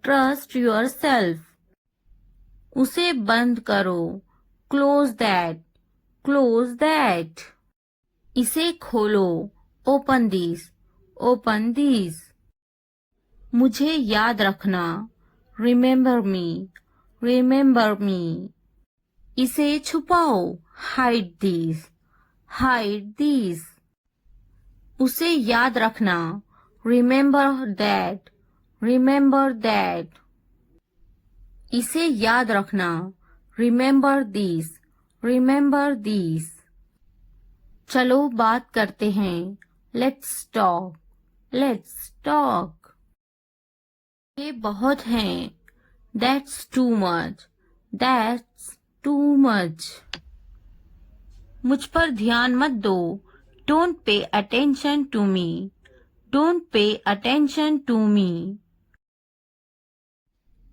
Trust yourself. उसे बंद करो. Close that. Close that. इसे खोलो. Open this. Open this. मुझे याद रखना. Remember me. Remember me. इसे छुपाओ. Hide this. Hide this. उसे याद रखना. Remember that. Remember that. इसे याद रखना. Remember this. Remember this. चलो बात करते हैं. Let's talk. Let's talk. ये बहुत हैं. That's too much. That's too much. मुझ पर ध्यान मत दो. Don't pay attention to me. Don't pay attention to me.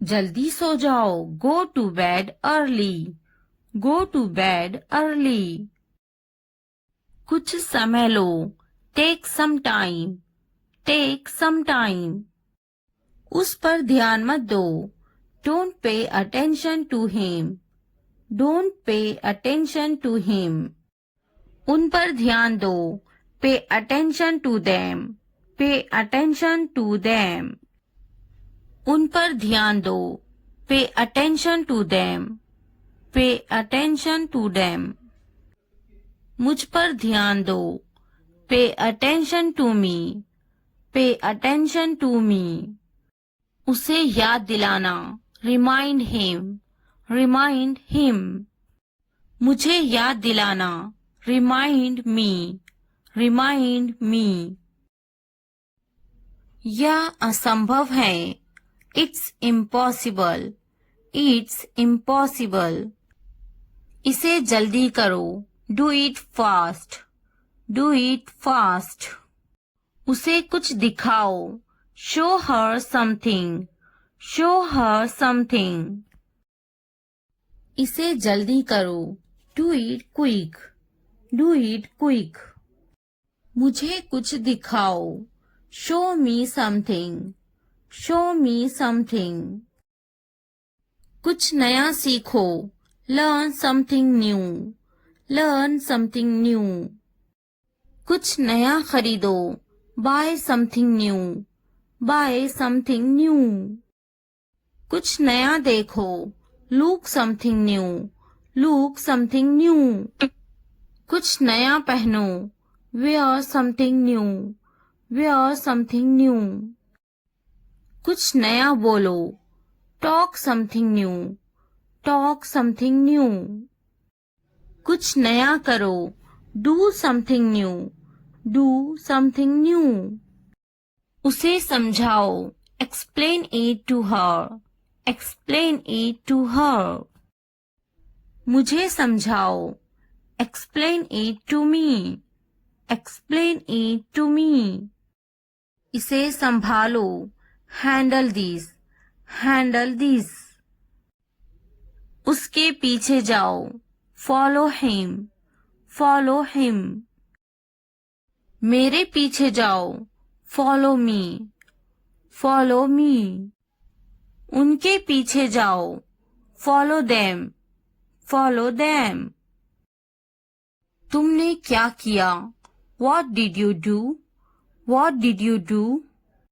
जल्दी सो जाओ. Go to bed early. Go to bed early. कुछ समय लो. Take some time. Take some time. उस पर ध्यान मत दो. Don't pay attention to him. Don't pay attention to him. उन पर ध्यान दो. Pay attention to them. Pay attention to them. उन पर ध्यान दो. Pay attention to them. Pay attention to them. मुझ पर ध्यान दो. Pay attention to me. Pay attention to me. उसे याद दिलाना. Remind him. Remind him. मुझे याद दिलाना. Remind me. Remind me. यह असंभव है. It's impossible. It's impossible. इसे जल्दी करो. Do it fast. Do it fast. उसे कुछ दिखाओ. Show her something. Show her something. इसे जल्दी करो. Do it quick. Do it quick. मुझे कुछ दिखाओ. Show me something. Show me something. कुछ नया सीखो. Learn something new. Learn something new. कुछ नया खरीदो. Buy something new. Buy something new. कुछ नया देखो. Look something new. Look something new. कुछ नया पहनो. Wear something new. Wear something new. कुछ नया बोलो. Talk something new. Talk something new. कुछ नया करो. Do something new. Do something new. उसे समझाओ. Explain it to her. Explain it to her. मुझे समझाओ. Explain it to me. Explain it to me. इसे संभालो. Handle this. Handle this. उसके पीछे जाओ. Follow him. Follow him. मेरे पीछे जाओ. Follow me. Follow me. उनके पीछे जाओ. Follow them. Follow them. तुमने क्या किया? What did you do? What did you do?